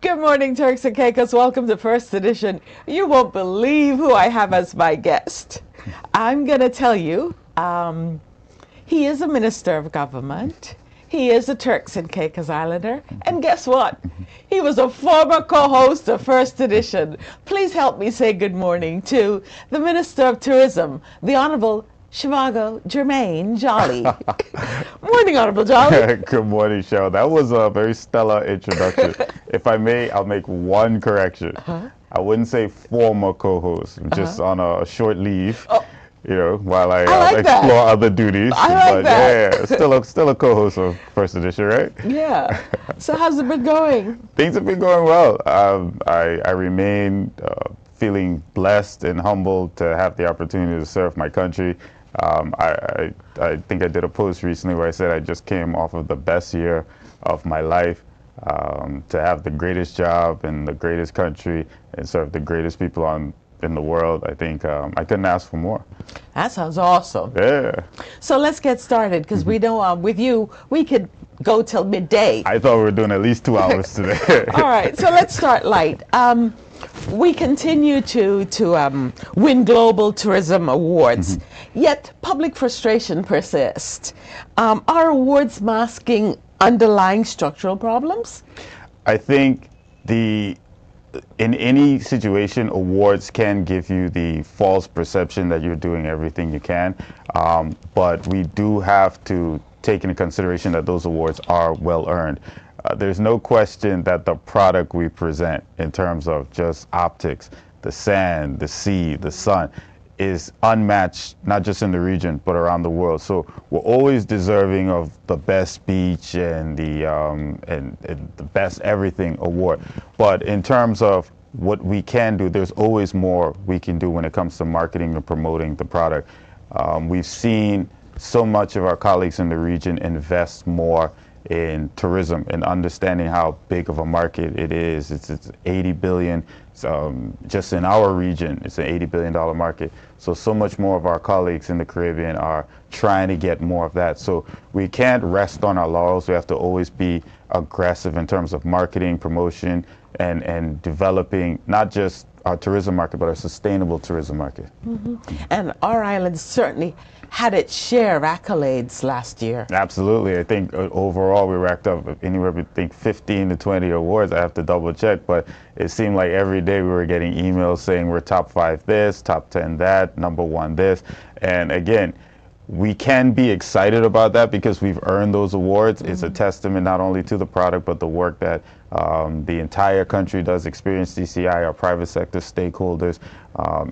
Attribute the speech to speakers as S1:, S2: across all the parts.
S1: Good morning, Turks and Caicos. Welcome to First Edition. You won't believe who I have as my guest. I'm going to tell you, he is a minister of government. He is a Turks and Caicos Islander. And guess what? He was a former co-host of First Edition. Please help me say good morning to the Minister of Tourism, the Honorable Shivago Jermaine Jolly. Morning, Honorable Jolly.
S2: Good morning, Cheryl. That was a very stellar introduction. If I may, I'll make one correction. I wouldn't say former co-host. I'm just on a short leave, while I
S1: like
S2: explore
S1: that.
S2: other duties.
S1: I like
S2: but
S1: that.
S2: yeah, still a co-host of First Edition, right?
S1: Yeah. So how's it been going?
S2: Things have been going well. I remain feeling blessed and humbled to have the opportunity to serve my country. I think I did a post recently where I said I just came off of the best year of my life, to have the greatest job in the greatest country and serve the greatest people in the world. I think I couldn't ask for more.
S1: That sounds awesome.
S2: Yeah.
S1: So let's get started, because we know with you, we could go till midday.
S2: I thought we were doing at least 2 hours today.
S1: All right, so let's start light. We continue to win global tourism awards, yet public frustration persists. Are awards masking underlying structural problems?
S2: I think in any situation, awards can give you the false perception that you're doing everything you can, but we do have to take into consideration that those awards are well earned. There's no question that the product we present in terms of just optics, the sand, the sea, the sun, is unmatched, not just in the region, but around the world. So we're always deserving of the best beach and the best everything award. But in terms of what we can do, there's always more we can do when it comes to marketing and promoting the product. We've seen so much of our colleagues in the region invest more in tourism and understanding how big of a market it is. It's 80 billion. Just in our region, it's an $80 billion market. So much more of our colleagues in the Caribbean are trying to get more of that. So we can't rest on our laurels. We have to always be aggressive in terms of marketing, promotion, and developing not just our tourism market, but our sustainable tourism market.
S1: And our island certainly had its share of accolades last year.
S2: Absolutely. I think overall we racked up anywhere between 15 to 20 awards. I have to double check, but it seemed like every day we were getting emails saying we're top 5 this, top 10 that, number 1 this. And again, we can be excited about that because we've earned those awards. It's a testament not only to the product, but the work that the entire country does, Experience DCI, our private sector stakeholders,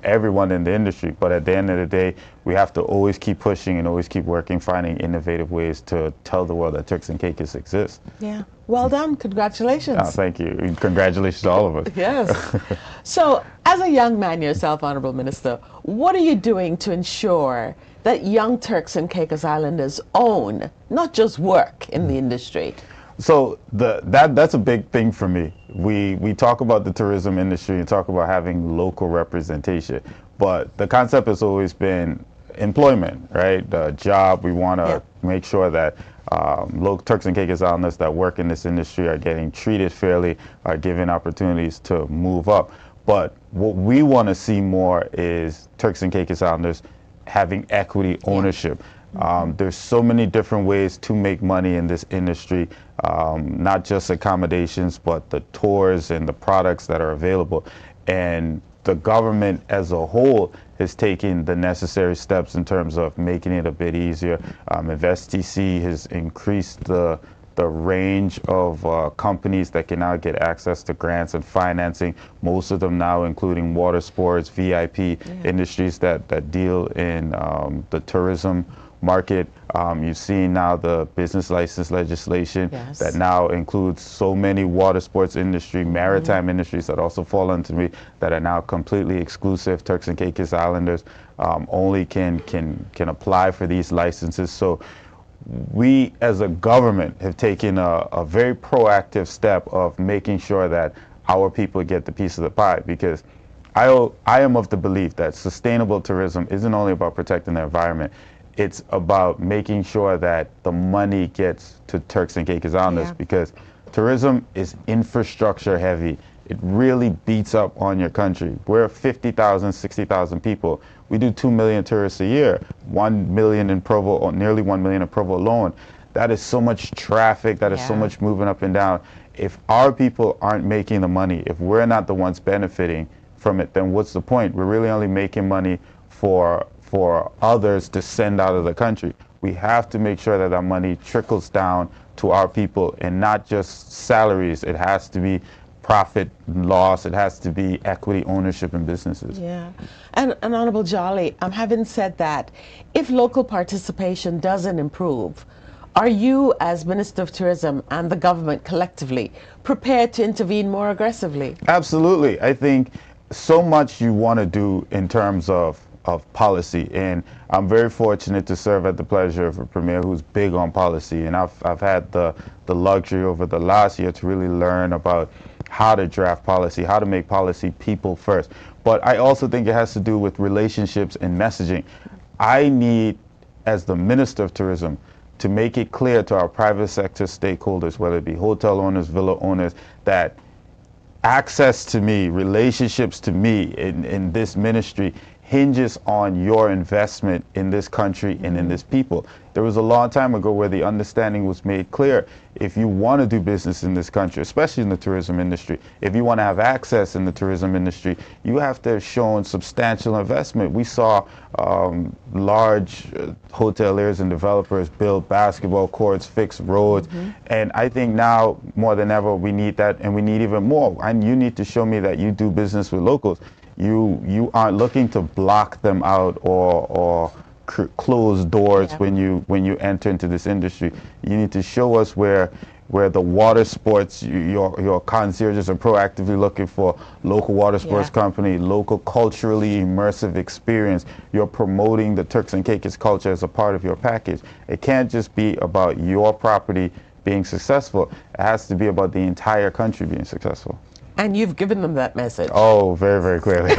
S2: everyone in the industry. But at the end of the day, we have to always keep pushing and always keep working, finding innovative ways to tell the world that Turks and Caicos exists.
S1: Yeah. Well done. Congratulations.
S2: Thank you. And congratulations to all of us.
S1: Yes. So, as a young man yourself, Honorable Minister, what are you doing to ensure that young Turks and Caicos Islanders own, not just work in the industry?
S2: So that's a big thing for me. We talk about the tourism industry and talk about having local representation, but the concept has always been employment, right? The job. We want to make sure that local Turks and Caicos Islanders that work in this industry are getting treated fairly, are given opportunities to move up. But what we want to see more is Turks and Caicos Islanders having equity ownership. There's so many different ways to make money in this industry, not just accommodations, but the tours and the products that are available. And the government as a whole has taken the necessary steps in terms of making it a bit easier. InvestTC has increased the range of companies that can now get access to grants and financing, most of them now including water sports, VIP industries that deal in the tourism market. You've seen now the business license legislation that now includes so many water sports industry, maritime industries that also fall under me, that are now completely exclusive. Turks and Caicos Islanders only can apply for these licenses. So we as a government have taken a very proactive step of making sure that our people get the piece of the pie, because I am of the belief that sustainable tourism isn't only about protecting the environment, it's about making sure that the money gets to Turks and Caicos Islanders, because tourism is infrastructure heavy. It really beats up on your country. We're 50,000, 60,000 people. We do 2 million tourists a year, 1 million in Provo, or nearly 1 million in Provo alone. That is so much traffic, that is so much moving up and down. If our people aren't making the money, if we're not the ones benefiting from it, then what's the point? We're really only making money for others to send out of the country. We have to make sure that our money trickles down to our people and not just salaries. It has to be profit and loss. It has to be equity ownership in businesses.
S1: Yeah. And Honorable Jolly, having said that, if local participation doesn't improve, are you, as Minister of Tourism and the government collectively, prepared to intervene more aggressively?
S2: Absolutely. I think so much you want to do in terms of policy, and I'm very fortunate to serve at the pleasure of a premier who's big on policy, and I've had the luxury over the last year to really learn about how to draft policy, how to make policy people first. But I also think it has to do with relationships and messaging. I need, as the Minister of Tourism, to make it clear to our private sector stakeholders, whether it be hotel owners, villa owners, that access to me, relationships to me in this ministry hinges on your investment in this country and in this people. There was a long time ago where the understanding was made clear. If you want to do business in this country, especially in the tourism industry, if you want to have access in the tourism industry, you have to have shown substantial investment. We saw large hoteliers and developers build basketball courts, fix roads, and I think now more than ever we need that, and we need even more. And you need to show me that you do business with locals. You aren't looking to block them out or close doors when you enter into this industry. You need to show us where the water sports, your concierges are proactively looking for local water sports company, local culturally immersive experience. You're promoting the Turks and Caicos culture as a part of your package. It can't just be about your property being successful. It has to be about the entire country being successful.
S1: And you've given them that message.
S2: Oh, very, very clearly.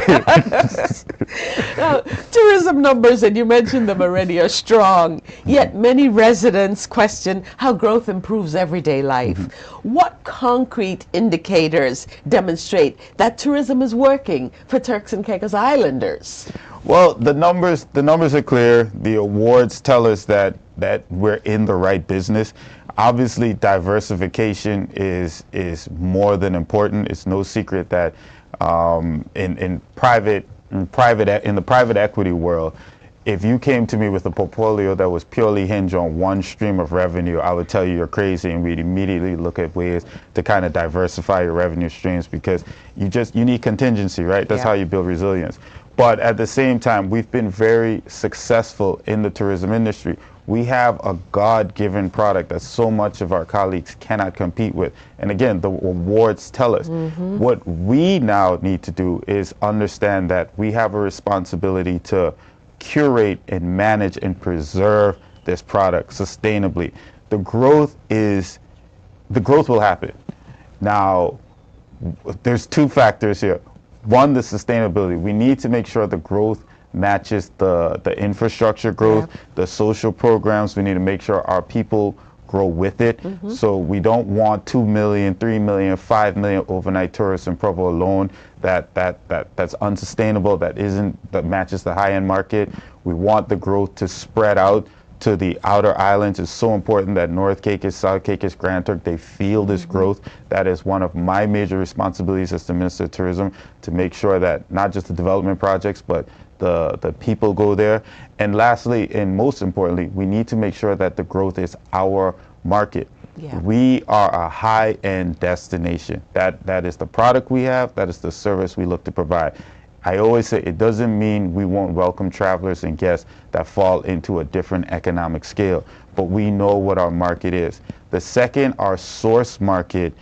S1: Now, tourism numbers, and you mentioned them already, are strong, yet many residents question how growth improves everyday life. What concrete indicators demonstrate that tourism is working for Turks and Caicos Islanders?
S2: Well, the numbers are clear. The awards tell us that we're in the right business. Obviously, diversification is more than important. It's no secret that in the private equity world, if you came to me with a portfolio that was purely hinged on one stream of revenue, I would tell you you're crazy, and we'd immediately look at ways to kind of diversify your revenue streams, because you need contingency, right? That's how you build resilience. But at the same time, we've been very successful in the tourism industry. We have a God-given product that so much of our colleagues cannot compete with. And again, the awards tell us. What we now need to do is understand that we have a responsibility to curate and manage and preserve this product sustainably. The growth will happen. Now, there's two factors here. One, the sustainability. We need to make sure the growth matches the infrastructure growth, the social programs. We need to make sure our people grow with it. So we don't want 2 million, 3 million, 5 million overnight tourists in Provo alone. That's unsustainable. That matches the high-end market. We want the growth to spread out to the outer islands. It's so important that North Caicos, South Caicos, Grand Turk, they feel this growth. That is one of my major responsibilities as the Minister of Tourism, to make sure that not just the development projects, but the people go there. And lastly, and most importantly, we need to make sure that the growth is our market. We are a high-end destination. That is the product we have. That is the service we look to provide. I always say it doesn't mean we won't welcome travelers and guests that fall into a different economic scale, but we know what our market is. The second, our source market,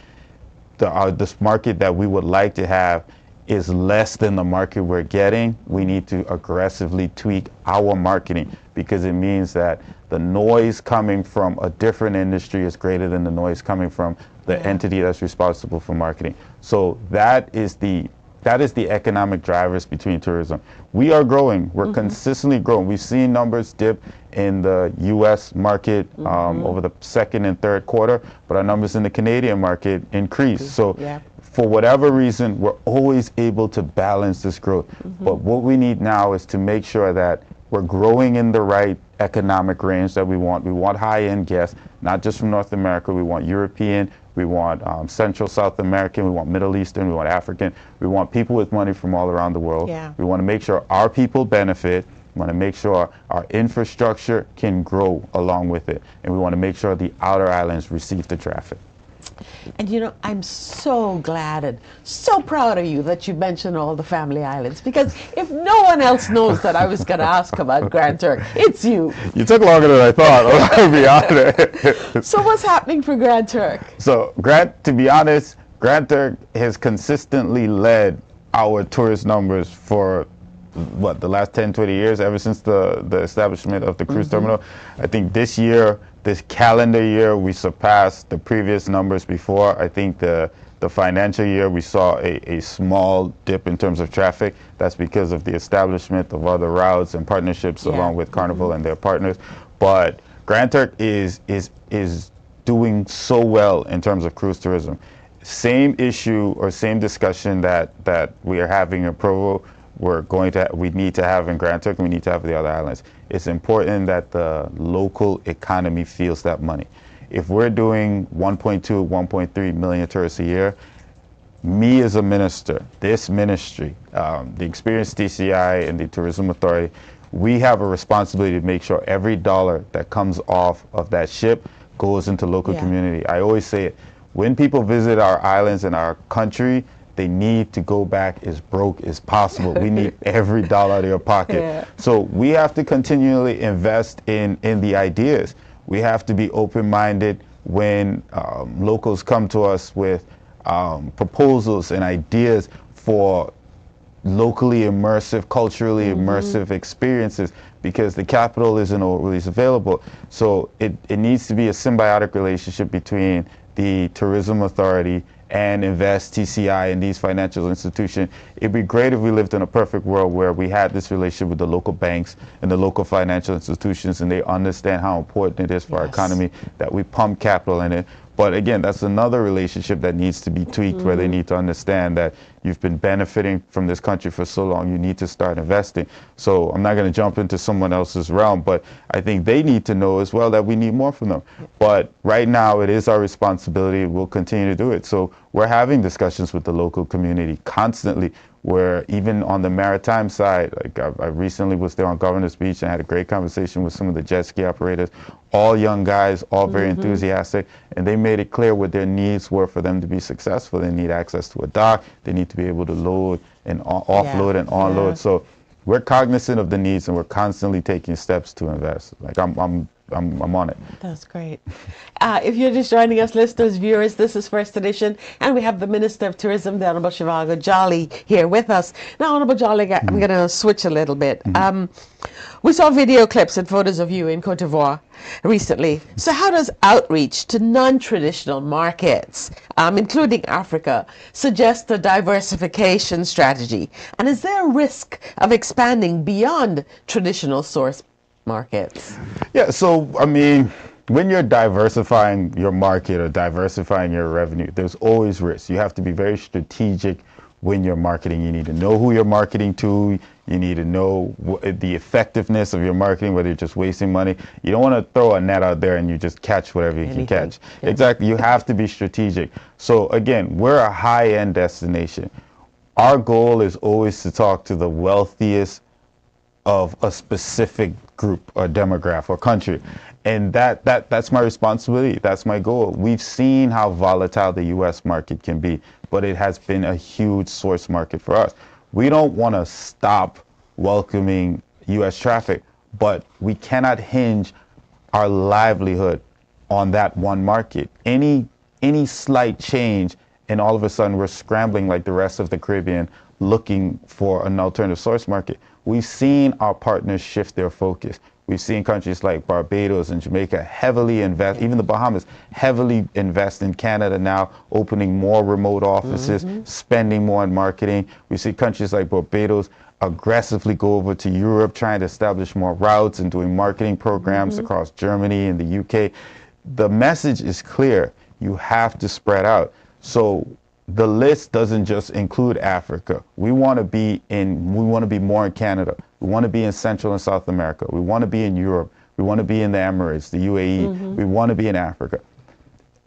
S2: this market that we would like to have, is less than the market we're getting. We need to aggressively tweak our marketing, because it means that the noise coming from a different industry is greater than the noise coming from the entity that's responsible for marketing. So that is the that is the economic drivers between tourism. We are growing. We're consistently growing. We've seen numbers dip in the U.S. market over the second and third quarter, but our numbers in the Canadian market increased. So for whatever reason, we're always able to balance this growth. But what we need now is to make sure that we're growing in the right economic range that we want. We want high-end guests, not just from North America. We want European, we want Central South American, we want Middle Eastern, we want African. We want people with money from all around the world. We want to make sure our people benefit. We want to make sure our infrastructure can grow along with it. And we want to make sure the outer islands receive the traffic.
S1: And you know, I'm so glad and so proud of you that you mentioned all the family islands, because if no one else knows that I was going to ask about Grand Turk, it's you.
S2: You took longer than I thought, to be honest.
S1: So what's happening for Grand Turk?
S2: So to be honest, Grand Turk has consistently led our tourist numbers for what, the last 10, 20 years, ever since the establishment of the cruise terminal. I think this year, this calendar year, we surpassed the previous numbers before. I think the financial year, we saw a small dip in terms of traffic. That's because of the establishment of other routes and partnerships along with Carnival and their partners. But Grand Turk is doing so well in terms of cruise tourism. Same issue or same discussion that we are having in Provo, we need to have in Grand Turk, and we need to have the other islands. It's important that the local economy feels that money. If we're doing 1.2, 1.3 million tourists a year, me as a minister, this ministry, the experienced DCI and the Tourism Authority, we have a responsibility to make sure every dollar that comes off of that ship goes into local community. I always say it, when people visit our islands and our country, they need to go back as broke as possible. We need every dollar out of your pocket. So we have to continually invest in the ideas. We have to be open-minded when locals come to us with proposals and ideas for locally immersive, culturally immersive experiences, because the capital isn't always available. So it needs to be a symbiotic relationship between the Tourism Authority and Invest, TCI, and these financial institutions. It'd be great if we lived in a perfect world where we had this relationship with the local banks and the local financial institutions, and they understand how important it is for our economy that we pump capital in it. But again, that's another relationship that needs to be tweaked, where they need to understand that you've been benefiting from this country for so long, you need to start investing. So I'm not going to jump into someone else's realm, but I think they need to know as well that we need more from them. But right now, it is our responsibility. We'll continue to do it. So we're having discussions with the local community constantly, where even on the maritime side, like I recently was there on Governor's Beach and had a great conversation with some of the jet ski operators, all young guys, all very enthusiastic, and they made it clear what their needs were for them to be successful. They need access to a dock, they need to be able to load and offload and unload. So we're cognizant of the needs, and we're constantly taking steps to invest. Like I'm on it.
S1: That's great. If you're just joining us, listeners, viewers, this is First Edition, and we have the Minister of Tourism, the Honorable Shivago Jolly, here with us. Now, Honorable Jolly, I'm going to switch a little bit. We saw video clips and photos of you in Cote d'Ivoire recently. So how does outreach to non-traditional markets, including Africa, suggest a diversification strategy? And is there a risk of expanding beyond traditional source markets?
S2: Yeah, so I mean, when you're diversifying your market or diversifying your revenue, there's always risk. You have to be very strategic when you're marketing. You need to know who you're marketing to. You need to know the effectiveness of your marketing, whether you're just wasting money. You don't want to throw a net out there and you just catch whatever you can catch. Exactly. You have to be strategic. So again, we're a high-end destination. Our goal is always to talk to the wealthiest of a specific group or demographic or country. And that's my responsibility. That's my goal. We've seen how volatile the U.S. market can be, but it has been a huge source market for us. We don't want to stop welcoming U.S. traffic, but we cannot hinge our livelihood on that one market. Any slight change, and all of a sudden we're scrambling like the rest of the Caribbean, looking for an alternative source market. We've seen our partners shift their focus. We've seen countries like Barbados and Jamaica heavily invest, even the Bahamas, heavily invest in Canada now, opening more remote offices, spending more on marketing. We see countries like Barbados aggressively go over to Europe, trying to establish more routes and doing marketing programs across Germany and the UK. The message is clear. You have to spread out. So the list doesn't just include Africa. We want to be more in Canada. We want to be in Central and South America. We want to be in Europe. We want to be in the Emirates, the UAE. We want to be in Africa.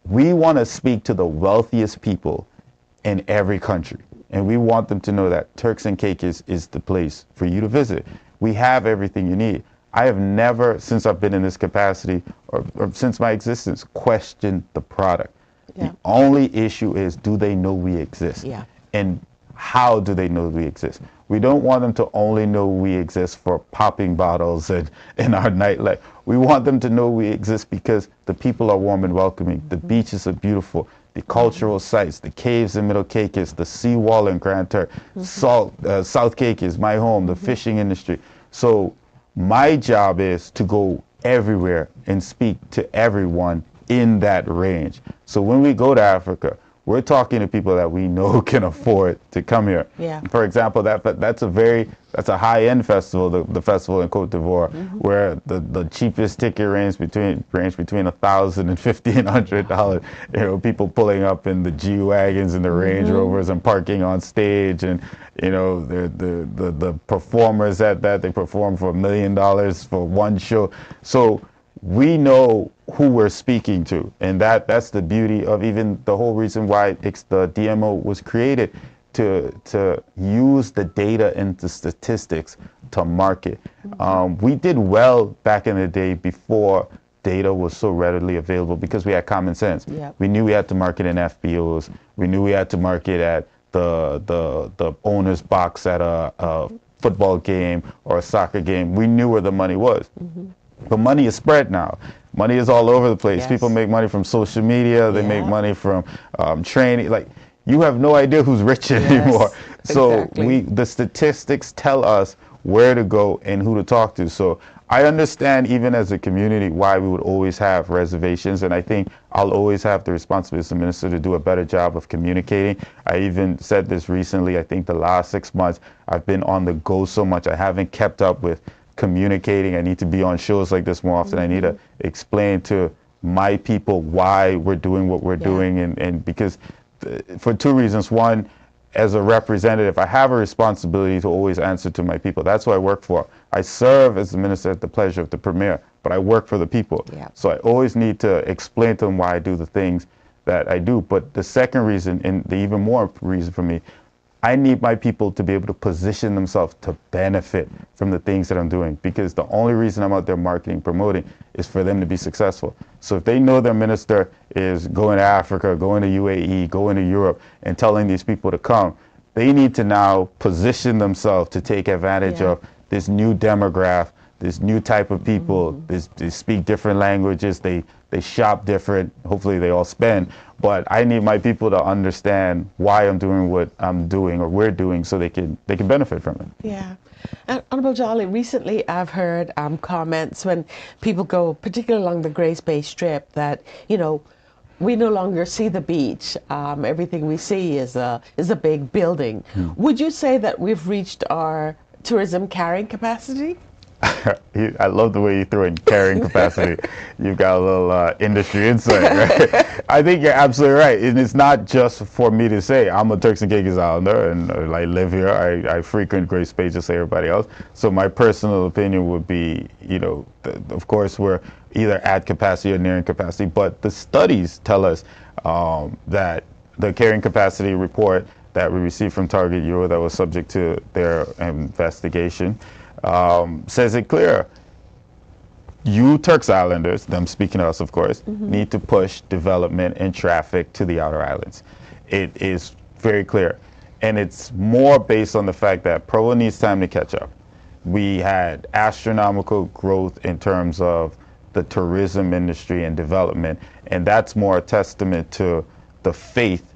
S2: We want to speak to the wealthiest people in every country. And we want them to know that Turks and Caicos is the place for you to visit. We have everything you need. I have never, since I've been in this capacity, or since my existence, questioned the product. Yeah. The only issue is, do they know we exist? Yeah. And how do they know we exist? We don't want them to only know we exist for popping bottles and in our nightlife. We want them to know we exist because the people are warm and welcoming. The beaches are beautiful. The cultural sites, the caves in Middle Caicos, the seawall in Grand Turk, South Caicos, my home, the fishing industry. So my job is to go everywhere and speak to everyone in that range. So when we go to Africa, we're talking to people that we know can afford to come here. Yeah. For example, that's a high-end festival, the festival in Cote d'Ivoire, where the cheapest ticket range between $1,000 and $1,500. You know, people pulling up in the G-wagons and the Range Rovers and parking on stage, and you know, the performers at that, they perform for $1 million for one show. So we know who we're speaking to, and that's the beauty of even the whole reason why the DMO was created, to use the data and the statistics to market. We did well back in the day before data was so readily available because we had common sense. Yep. We knew we had to market in FBOs. We knew we had to market at the owner's box at a football game or a soccer game. We knew where the money was. But money is spread now. Money is all over the place. Yes. People make money from social media. They make money from training. Like, you have no idea who's rich anymore. So exactly. The statistics tell us where to go and who to talk to. So I understand, even as a community, why we would always have reservations, and I think I'll always have the responsibility as a minister to do a better job of communicating. I even said this recently. I think the last 6 months I've been on the go so much, I haven't kept up with communicating. I need to be on shows like this more often. I need to explain to my people why we're doing what we're doing, and because for two reasons. One, as a representative, I have a responsibility to always answer to my people. That's what I work for. I serve as the minister at the pleasure of the premier, but I work for the people. Yeah. So I always need to explain to them why I do the things that I do. But the second reason, and the even more reason for me, I need my people to be able to position themselves to benefit from the things that I'm doing, because the only reason I'm out there marketing, promoting, is for them to be successful. So if they know their minister is going to Africa, going to UAE, going to Europe, and telling these people to come, they need to now position themselves to take advantage of this new demographic, this new type of people. They speak different languages, they shop different, hopefully they all spend, but I need my people to understand why I'm doing what I'm doing or we're doing, so they can benefit from it. Yeah.
S1: And Honorable Jolly, recently I've heard comments when people go, particularly along the Grace Bay Strip, that, you know, we no longer see the beach. Everything we see is a big building. Would you say that we've reached our tourism carrying capacity?
S2: I love the way you threw in carrying capacity. You've got a little industry insight, right? I think you're absolutely right. And it's not just for me to say. I'm a Turks and Caicos Islander, and I live here. I frequent Grace Bay just like everybody else. So my personal opinion would be, you know, of course, we're either at capacity or nearing capacity. But the studies tell us that the carrying capacity report that we received from Target Euro, that was subject to their investigation, says it clear. You Turks Islanders, them speaking to us of course, need to push development and traffic to the outer islands. It is very clear. And it's more based on the fact that Provo needs time to catch up. We had astronomical growth in terms of the tourism industry and development, and that's more a testament to the faith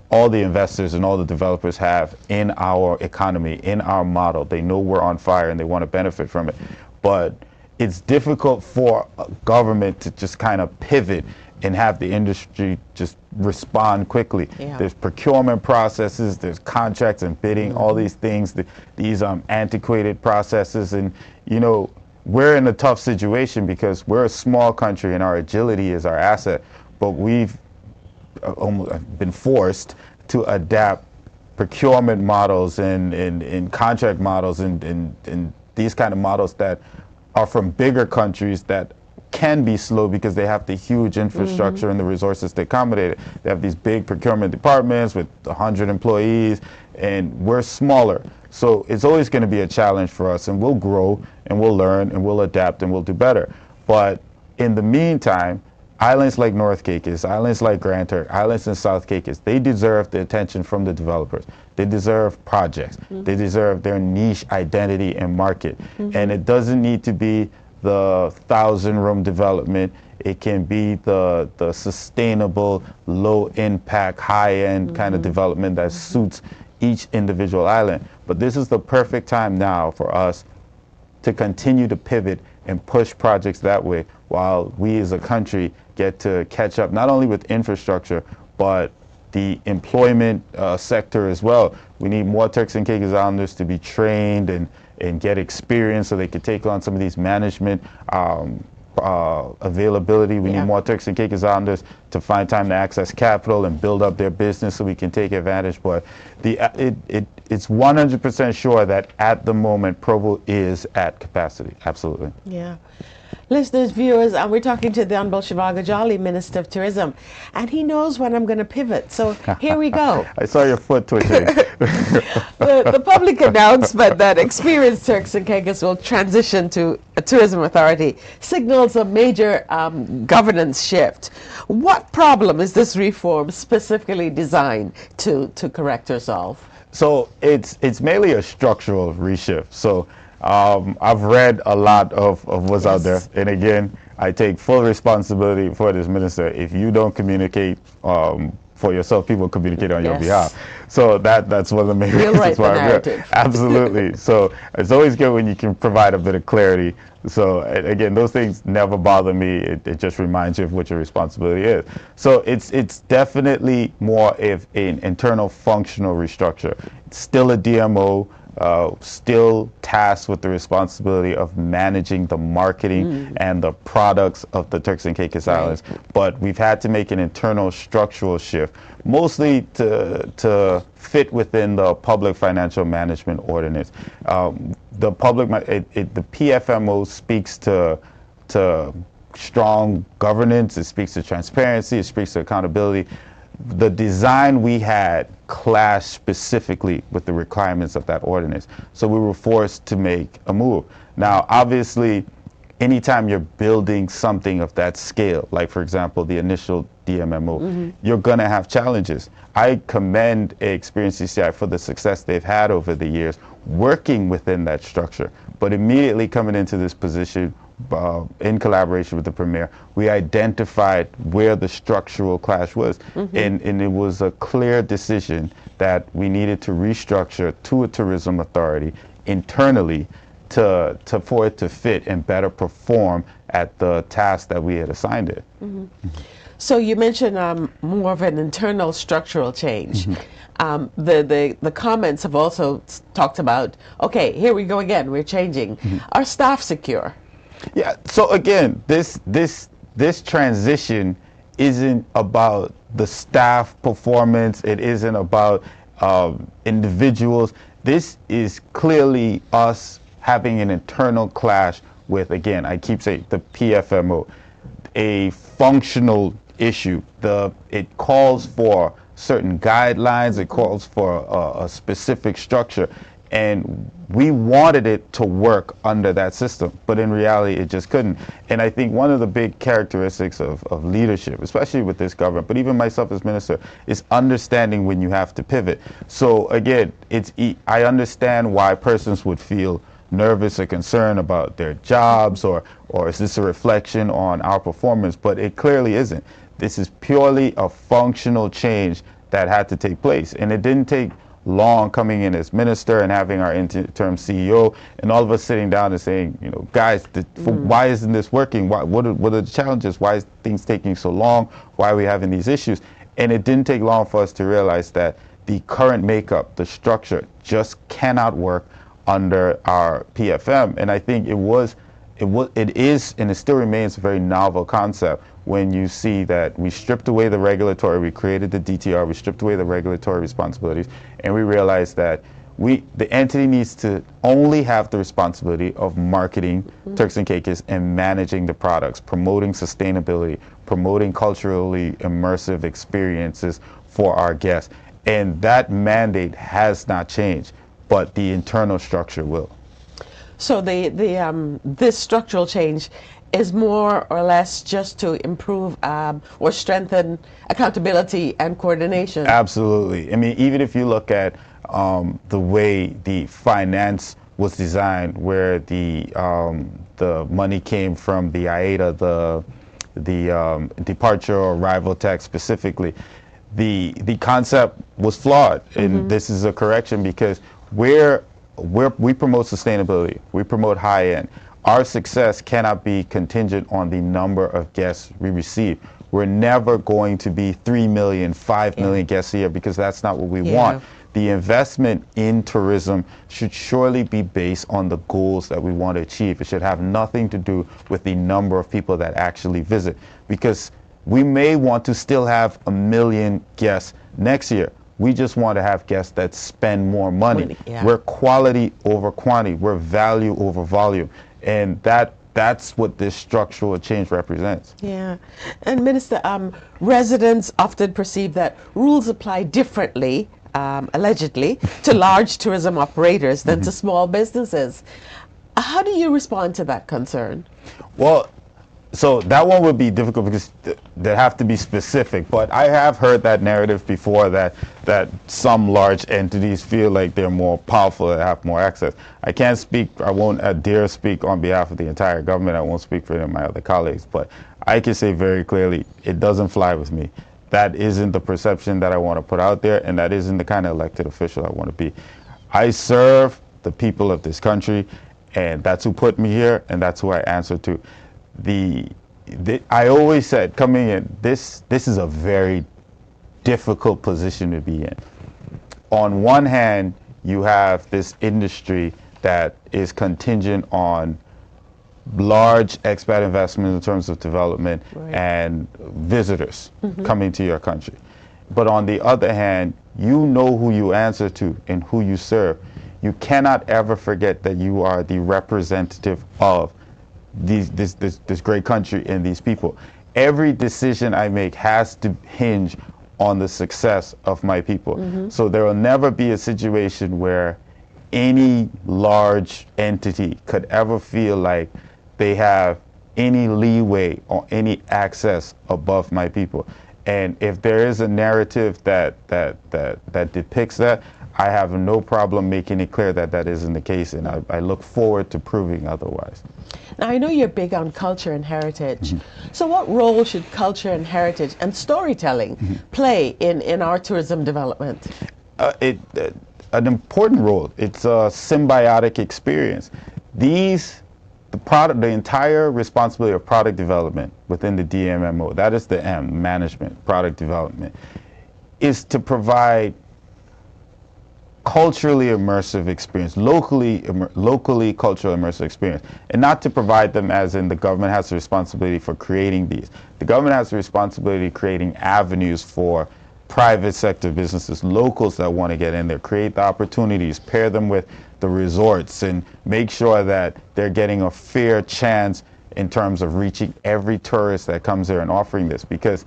S2: all the investors and all the developers have in our economy, in our model. They know we're on fire and they want to benefit from it. But it's difficult for a government to just kind of pivot and have the industry just respond quickly.
S1: Yeah.
S2: There's procurement processes, there's contracts and bidding, all these things, these antiquated processes, and you know, we're in a tough situation because we're a small country and our agility is our asset, but we've almost been forced to adapt procurement models and contract models and these kind of models that are from bigger countries that can be slow because they have the huge infrastructure and the resources to accommodate it. They have these big procurement departments with 100 employees, and we're smaller. So it's always going to be a challenge for us, and we'll grow and we'll learn and we'll adapt and we'll do better. But in the meantime, islands like North Caicos, islands like Grand Turk, islands in South Caicos, they deserve the attention from the developers. They deserve projects. They deserve their niche identity and market. And it doesn't need to be the 1,000-room development. It can be the sustainable, low-impact, high-end kind of development that suits each individual island. But this is the perfect time now for us to continue to pivot and push projects that way while we as a country get to catch up not only with infrastructure, but the employment sector as well. We need more Turks and Caicos Islanders to be trained and get experience so they could take on some of these management availability. We need more Turks and Caicos Islanders to find time to access capital and build up their business so we can take advantage. But it's 100% sure that at the moment Provo is at capacity. Absolutely.
S1: Yeah. Listeners, viewers, we're talking to the Honorable Shivago Jolly, Minister of Tourism, and he knows when I'm going to pivot. So here we go.
S2: I saw your foot twitching.
S1: The public announcement that experienced Turks and Caicos will transition to a tourism authority signals a major governance shift. What problem is this reform specifically designed to correct or solve?
S2: So it's mainly a structural reshift. So I've read a lot of what's out there, and again, I take full responsibility for this, Minister. If you don't communicate for yourself, people communicate on your behalf. So that's one of the main reasons why I'm here. Absolutely. So it's always good when you can provide a bit of clarity. So again, those things never bother me. It just reminds you of what your responsibility is. So it's definitely more of an internal functional restructure. It's still a DMO. Still tasked with the responsibility of managing the marketing and the products of the Turks and Caicos Islands, but we've had to make an internal structural shift, mostly to fit within the Public Financial Management Ordinance. The PFMO speaks to strong governance, it speaks to transparency, it speaks to accountability. The design we had clashed specifically with the requirements of that ordinance. So we were forced to make a move. Now, obviously, anytime you're building something of that scale, like for example, the initial DMMO, you're gonna have challenges. I commend Experience CCI for the success they've had over the years working within that structure, but immediately coming into this position, in collaboration with the Premier, we identified where the structural clash was, and it was a clear decision that we needed to restructure to a tourism authority internally for it to fit and better perform at the task that we had assigned it.
S1: So you mentioned more of an internal structural change. The comments have also talked about, okay, here we go again, we're changing. Are staff secure?
S2: Yeah, so again, this transition isn't about the staff performance, it isn't about individuals. This is clearly us having an internal clash with, again, I keep saying the PFMO, a functional issue. It calls for certain guidelines, it calls for a specific structure, and we wanted it to work under that system, but in reality it just couldn't. And I think one of the big characteristics of leadership, especially with this government, but even myself as minister, is understanding when you have to pivot. So again, I understand why persons would feel nervous or concerned about their jobs, or is this a reflection on our performance, but it clearly isn't. This is purely a functional change that had to take place, and it didn't take long coming in as minister and having our interim CEO, and all of us sitting down and saying, you know, guys, why isn't this working? What are the challenges? Why is things taking so long? Why are we having these issues? And it didn't take long for us to realize that the current makeup, the structure, just cannot work under our PFM. And I think it is, and it still remains a very novel concept when you see that we stripped away the regulatory, we created the DTR, we stripped away the regulatory responsibilities, and we realized that the entity needs to only have the responsibility of marketing Turks and Caicos and managing the products, promoting sustainability, promoting culturally immersive experiences for our guests. And that mandate has not changed, but the internal structure will.
S1: So this structural change is more or less just to improve or strengthen accountability and coordination.
S2: Absolutely. I mean, even if you look at the way the finance was designed, where the money came from the IATA, the departure or arrival tax specifically, the concept was flawed, and this is a correction because we promote sustainability, we promote high end. Our success cannot be contingent on the number of guests we receive. We're never going to be 3 million, 5 million guests a year, because that's not what we want. The investment in tourism should surely be based on the goals that we want to achieve. It should have nothing to do with the number of people that actually visit, because we may want to still have 1 million guests next year. We just want to have guests that spend more money. We're quality over quantity. We're value over volume. And that's what this structural change represents.
S1: Yeah. And Minister, residents often perceive that rules apply differently, allegedly, to large tourism operators than to small businesses. How do you respond to that concern?
S2: Well, so that one would be difficult because they have to be specific, but I have heard that narrative before, that some large entities feel like they're more powerful and have more access. I can't speak, I won't dare speak on behalf of the entire government. I won't speak for any of my other colleagues, but I can say very clearly, it doesn't fly with me. That isn't the perception that I want to put out there, and that isn't the kind of elected official I want to be. I serve the people of this country, and that's who put me here, and that's who I answer to. I always said coming in, this is a very difficult position to be in. On one hand, you have this industry that is contingent on large expat investment in terms of development and visitors coming to your country. But on the other hand, you know who you answer to and who you serve. You cannot ever forget that you are the representative of this great country and these people. Every decision I make has to hinge on the success of my people. So there will never be a situation where any large entity could ever feel like they have any leeway or any access above my people. And if there is a narrative that depicts that, I have no problem making it clear that that isn't the case, and I look forward to proving otherwise.
S1: Now, I know you're big on culture and heritage. So what role should culture and heritage and storytelling play in our tourism development?
S2: An important role. It's a symbiotic experience. The entire responsibility of product development within the DMMO, that is the M, management, product development, is to provide culturally immersive experience, locally cultural immersive experience, and not to provide them as in the government has the responsibility for creating these. The government has the responsibility of creating avenues for private sector businesses, locals that want to get in there, create the opportunities, pair them with the resorts, and make sure that they're getting a fair chance in terms of reaching every tourist that comes there and offering this, because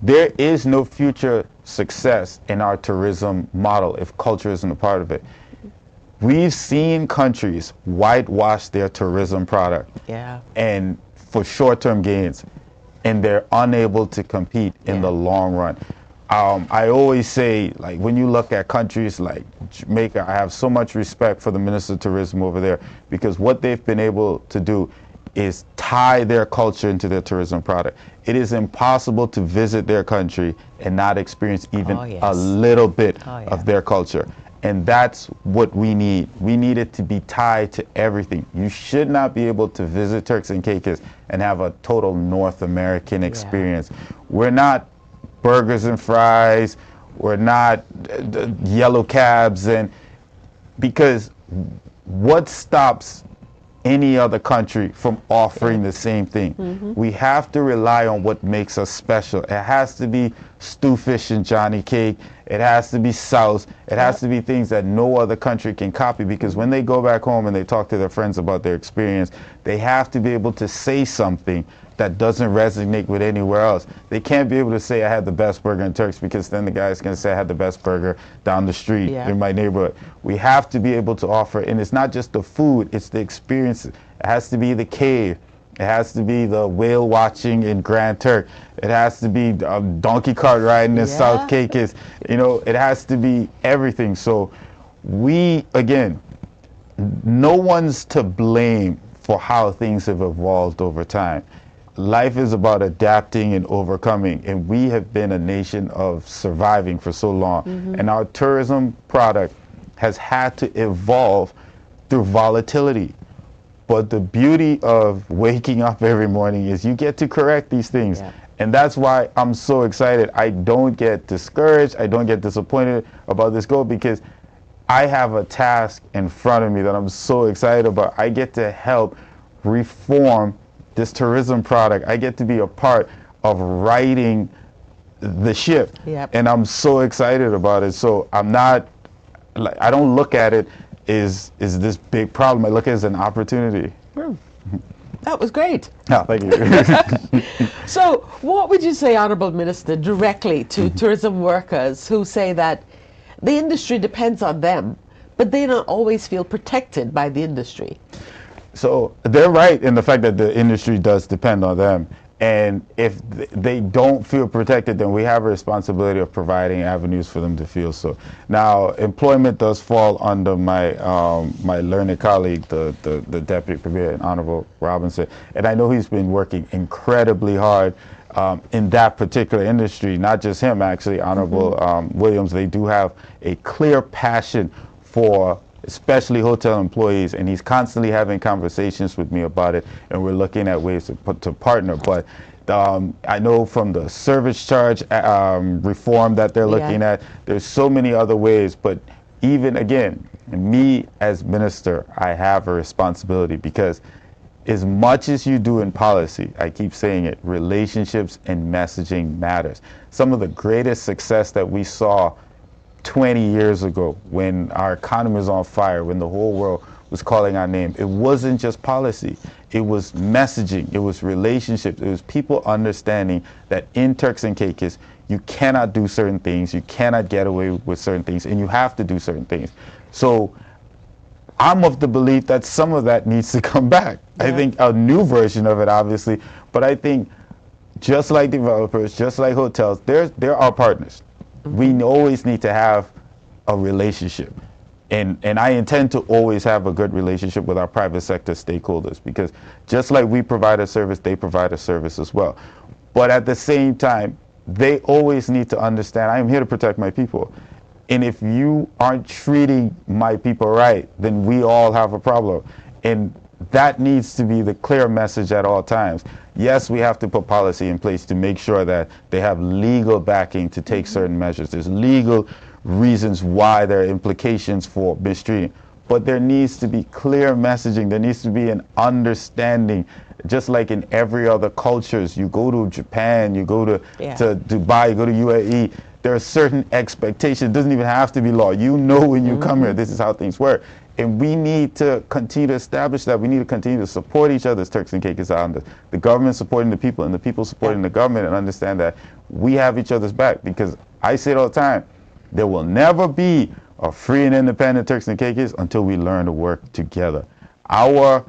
S2: there is no future success in our tourism model if culture isn't a part of it. We've seen countries whitewash their tourism product and for short-term gains, and they're unable to compete in the long run. I always say, like, when you look at countries like Jamaica, I have so much respect for the Minister of Tourism over there, because what they've been able to do is tie their culture into their tourism product. It is impossible to visit their country and not experience even a little bit of their culture. And that's what we need. We need it to be tied to everything. You should not be able to visit Turks and Caicos and have a total North American experience. We're not burgers and fries. We're not yellow cabs. And because what stops any other country from offering the same thing? We have to rely on what makes us special. It has to be stew fish and Johnny cake. It has to be sauce. It has to be things that no other country can copy, because when they go back home and they talk to their friends about their experience, they have to be able to say something that doesn't resonate with anywhere else. They can't be able to say I had the best burger in Turks, because then the guy's going to say I had the best burger down the street in my neighborhood. We have to be able to offer, and it's not just the food, it's the experience. It has to be the cave. It has to be the whale watching in Grand Turk. It has to be donkey cart riding in South Caicos. You know, it has to be everything. So we, again, no one's to blame for how things have evolved over time. Life is about adapting and overcoming, and we have been a nation of surviving for so long. And our tourism product has had to evolve through volatility. But the beauty of waking up every morning is you get to correct these things. And that's why I'm so excited. I don't get discouraged. I don't get disappointed about this goal, because I have a task in front of me that I'm so excited about. I get to help reform this tourism product. I get to be a part of writing the ship. And I'm so excited about it. So I'm not, like, I don't look at it is this big problem. I look at it as an opportunity.
S1: That was great.
S2: Oh, thank you.
S1: So what would you say, Honourable Minister, directly to tourism workers who say that the industry depends on them, but they don't always feel protected by the industry?
S2: So they're right in the fact that the industry does depend on them. And if they don't feel protected, then we have a responsibility of providing avenues for them to feel so. Now, employment does fall under my my learned colleague, the Deputy Premier, Honorable Robinson. And I know he's been working incredibly hard in that particular industry. Not just him, actually, Honorable Williams. They do have a clear passion for especially hotel employees, and he's constantly having conversations with me about it, and we're looking at ways to partner. But I know from the service charge reform that they're looking at, there's so many other ways. But even, again, me as minister, I have a responsibility, because as much as you do in policy, I keep saying it, relationships and messaging matters. Some of the greatest success that we saw 20 years ago, when our economy was on fire, when the whole world was calling our name, it wasn't just policy. It was messaging. It was relationships. It was people understanding that in Turks and Caicos, you cannot do certain things, you cannot get away with certain things, and you have to do certain things. So I'm of the belief that some of that needs to come back. I think a new version of it, obviously, but I think just like developers, just like hotels, there are partners. We always need to have a relationship. And I intend to always have a good relationship with our private sector stakeholders, because just like we provide a service, they provide a service as well. But at the same time, they always need to understand, I am here to protect my people. And if you aren't treating my people right, then we all have a problem. And that needs to be the clear message at all times. Yes, we have to put policy in place to make sure that they have legal backing to take certain measures. There's legal reasons why there are implications for mistreating. But there needs to be clear messaging. There needs to be an understanding. Just like in every other cultures, you go to Japan, you go to Dubai, you go to UAE, there are certain expectations. It doesn't even have to be law. You know when you come here, this is how things work. And we need to continue to establish that. We need to continue to support each other as Turks and Caicos Islanders. The government supporting the people, and the people supporting the government, and understand that we have each other's back. Because I say it all the time, there will never be a free and independent Turks and Caicos until we learn to work together. Our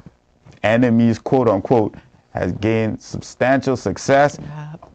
S2: enemies, quote unquote, has gained substantial success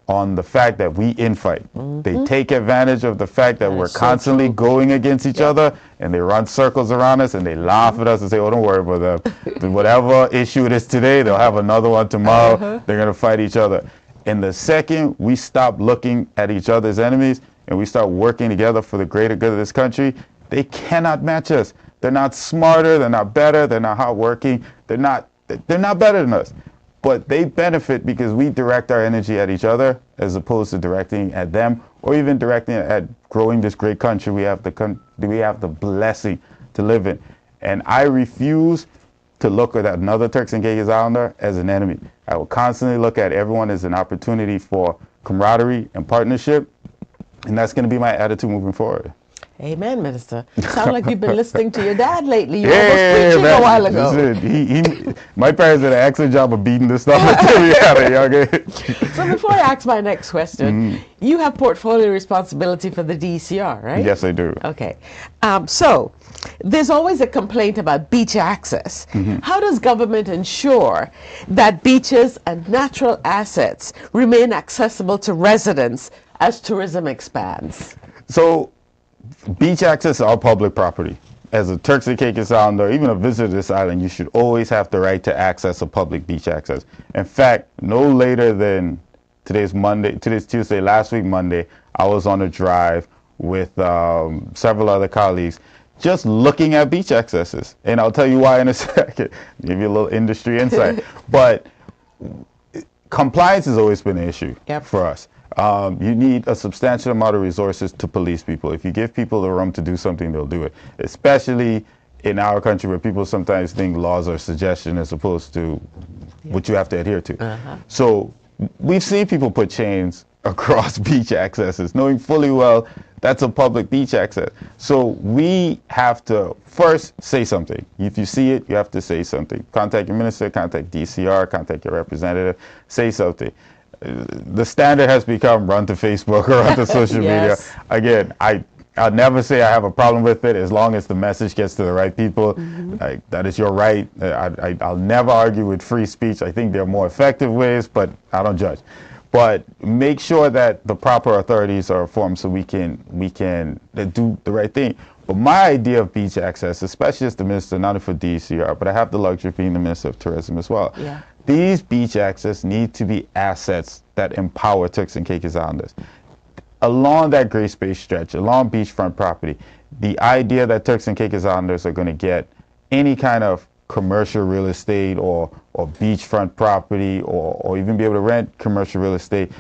S2: on the fact that we infight. They take advantage of the fact that we're constantly going against each other, and they run circles around us, and they laugh at us and say, oh, don't worry about that. Whatever issue it is today, they'll have another one tomorrow. They're going to fight each other. And the second we stop looking at each other's enemies and we start working together for the greater good of this country, they cannot match us. They're not smarter, they're not better, they're not hardworking, they're not better than us. But they benefit because we direct our energy at each other as opposed to directing at them, or even directing at growing this great country we have the blessing to live in. And I refuse to look at another Turks and Caicos Islander as an enemy. I will constantly look at everyone as an opportunity for camaraderie and partnership, and that's going to be my attitude moving forward.
S1: Amen, Minister. Sound like you've been listening to your dad lately. You were preaching a while ago.
S2: My parents did an excellent job of beating this stuff until we had a young age.
S1: So before I ask my next question, you have portfolio responsibility for the DCR, right?
S2: Yes, I do.
S1: Okay. So there's always a complaint about beach access. How does government ensure that beaches and natural assets remain accessible to residents as tourism expands?
S2: So beach access is all public property. As a Turks and Caicos Islander, even a visitor to this island, you should always have the right to access a public beach access. In fact, no later than today's Tuesday, last week Monday, I was on a drive with several other colleagues just looking at beach accesses. And I'll tell you why in a second, give you a little industry insight. But compliance has always been an issue for us. You need a substantial amount of resources to police people. If you give people the room to do something, they'll do it. Especially in our country where people sometimes think laws are suggestion as opposed to what you have to adhere to. So we've seen people put chains across beach accesses, knowing fully well that's a public beach access. So we have to first say something. If you see it, you have to say something. Contact your minister, contact DCR, contact your representative, say something. The standard has become run to Facebook or run to social media. Again, I'll never say I have a problem with it as long as the message gets to the right people. That is your right. I'll never argue with free speech. I think there are more effective ways, but I don't judge. But make sure that the proper authorities are informed so we can do the right thing. But my idea of beach access, especially as the minister, not only for DCR, but I have the luxury of being the minister of tourism as well. These beach access need to be assets that empower Turks and Caicos Islanders. Along that gray space stretch, along beachfront property, the idea that Turks and Caicos Islanders are going to get any kind of commercial real estate or beachfront property or even be able to rent commercial real estate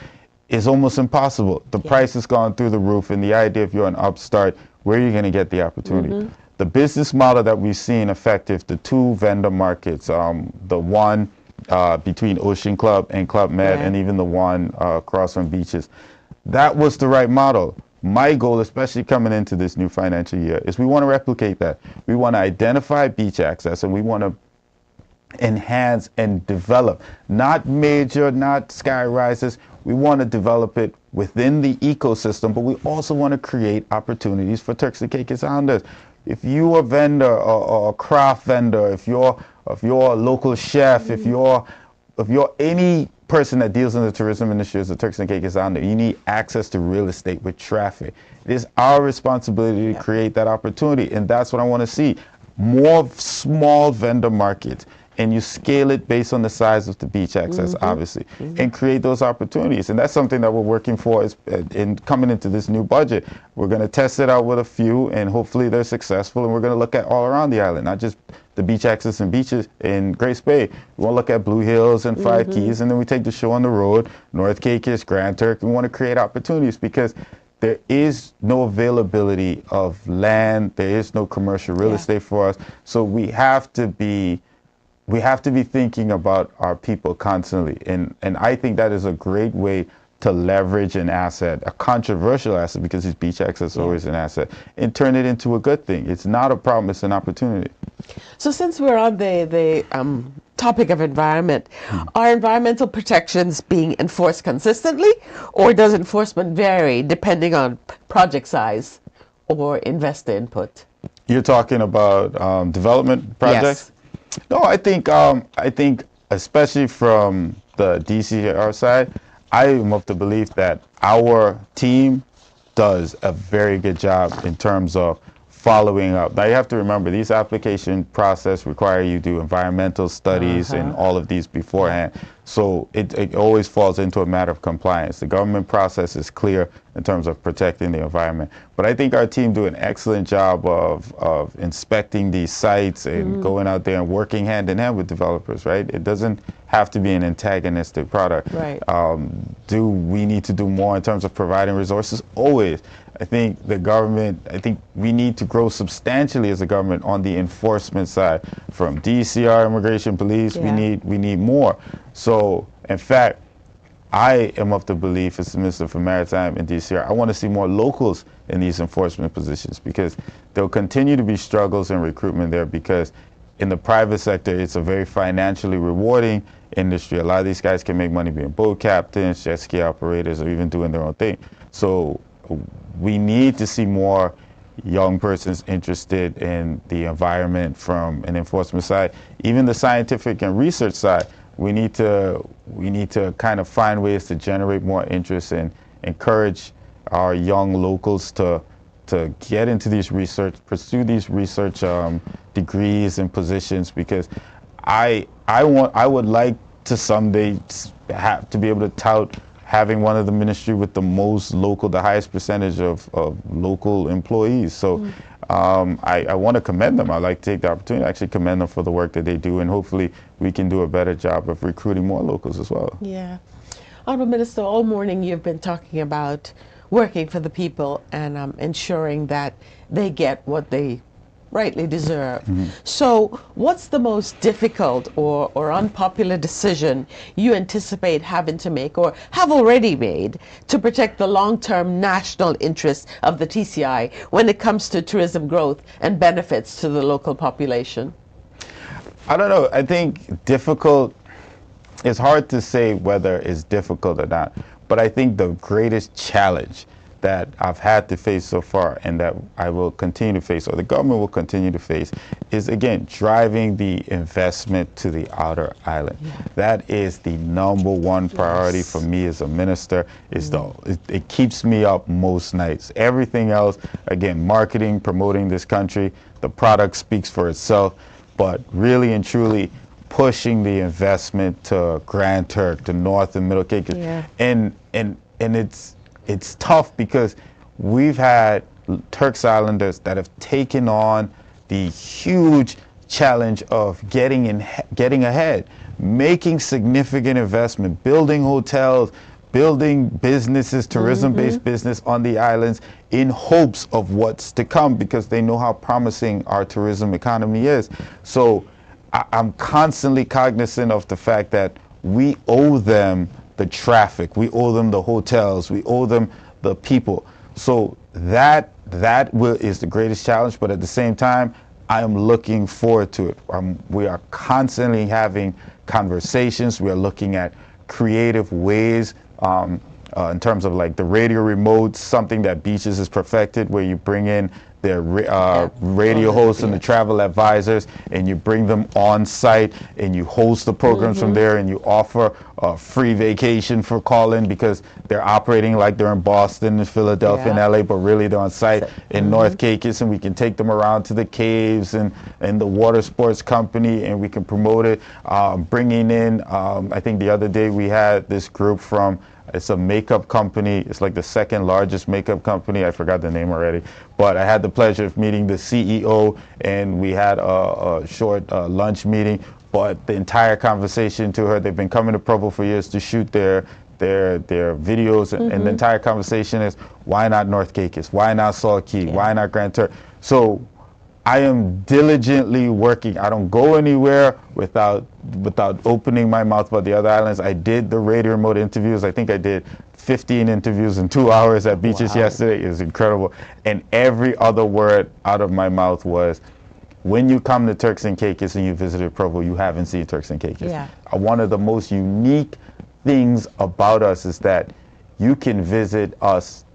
S2: is almost impossible. The price has gone through the roof, and the idea if you're an upstart, where are you going to get the opportunity? The business model that we've seen effective, the two vendor markets, the one between Ocean Club and Club Med, and even the one across from beaches, that was the right model. My goal, especially coming into this new financial year, is we want to replicate that. We want to identify beach access, and we want to enhance and develop, not major, not sky rises. We want to develop it within the ecosystem, but we also want to create opportunities for Turks and Caicos Islanders. If you're a vendor or a craft vendor, if you're a local chef, if you're any person that deals in the tourism industry as a Turks and Caicos Islander, you need access to real estate with traffic. It is our responsibility to create that opportunity, and that's what I want to see. More small vendor markets, and you scale it based on the size of the beach access, obviously, and create those opportunities. And that's something that we're working for in coming into this new budget. We're going to test it out with a few, and hopefully they're successful, and we're going to look at all around the island, not just the beach access and beaches in Grace Bay. We want to look at Blue Hills and Five Keys, and then we take the show on the road, North Caicos, Grand Turk. We want to create opportunities because there is no availability of land. There is no commercial real estate for us. So we have to be thinking about our people constantly. And I think that is a great way to leverage an asset, a controversial asset, because it's beach access is always an asset, and turn it into a good thing. It's not a problem, it's an opportunity.
S1: So since we're on the topic of environment, are environmental protections being enforced consistently, or does enforcement vary depending on project size or investor input?
S2: You're talking about development projects? No, I think especially from the DCR side, I am of the belief that our team does a very good job in terms of following up. Now you have to remember, these application process require you to do environmental studies and all of these beforehand. So it always falls into a matter of compliance. The government process is clear in terms of protecting the environment. But I think our team do an excellent job of inspecting these sites and going out there and working hand in hand with developers, right? It doesn't have to be an antagonistic product.
S1: Right.
S2: Do we need to do more in terms of providing resources? Always. I think the government, I think we need to grow substantially as a government on the enforcement side. From DCR, immigration police, we need more. So, in fact, I am of the belief as the Minister for Maritime and DCR, I want to see more locals in these enforcement positions, because there'll continue to be struggles in recruitment there, because in the private sector, it's a very financially rewarding industry. A lot of these guys can make money being boat captains, jet ski operators, or even doing their own thing. So we need to see more young persons interested in the environment from an enforcement side. Even the scientific and research side, we need to kind of find ways to generate more interest and encourage our young locals to get into these research, pursue these research degrees and positions, because I would like to someday have to be able to tout having one of the ministry with the most local, the highest percentage of local employees. So I want to commend them. I'd like to take the opportunity to actually commend them for the work that they do, and hopefully we can do a better job of recruiting more locals as well.
S1: Yeah. Honorable Minister, all morning you've been talking about working for the people and ensuring that they get what they rightly deserve. So what's the most difficult or unpopular decision you anticipate having to make or have already made to protect the long-term national interests of the TCI when it comes to tourism growth and benefits to the local population?
S2: I don't know. I think difficult, it's hard to say whether it's difficult or not, but I think the greatest challenge that I've had to face so far, and that I will continue to face, or the government will continue to face, is again driving the investment to the outer island. That is the #1 priority for me as a minister. It keeps me up most nights. Everything else, again, marketing, promoting this country, the product speaks for itself, but really and truly pushing the investment to Grand Turk, to North and Middle Cape, and it's tough because we've had Turks Islanders that have taken on the huge challenge of getting ahead, making significant investment, building hotels, building businesses, tourism-based business on the islands in hopes of what's to come, because they know how promising our tourism economy is. So I'm constantly cognizant of the fact that we owe them the traffic, we owe them the hotels, we owe them the people. So that is the greatest challenge, but at the same time, I am looking forward to it. We are constantly having conversations. We are looking at creative ways in terms of like the radio remotes, something that Beaches has perfected, where you bring in their radio hosts and the travel advisors, and you bring them on site and you host the programs from there, and you offer a free vacation for call-in, because they're operating like they're in Boston and Philadelphia and LA, but really they're on site in North Caicos, and we can take them around to the caves and the water sports company, and we can promote it. Bringing in, I think the other day we had this group from, it's a makeup company. It's like the second largest makeup company. I forgot the name already. But I had the pleasure of meeting the CEO, and we had a short lunch meeting. But the entire conversation to her, they've been coming to Provo for years to shoot their videos, and the entire conversation is, why not North Caicos? Why not Salt Key? Why not Grand Turk? So I am diligently working. I don't go anywhere without opening my mouth about the other islands. I did the radio remote interviews. I think I did 15 interviews in 2 hours at Beaches yesterday. It was incredible. And every other word out of my mouth was, when you come to Turks and Caicos and you visited Provo, you haven't seen Turks and Caicos. One of the most unique things about us is that you can visit us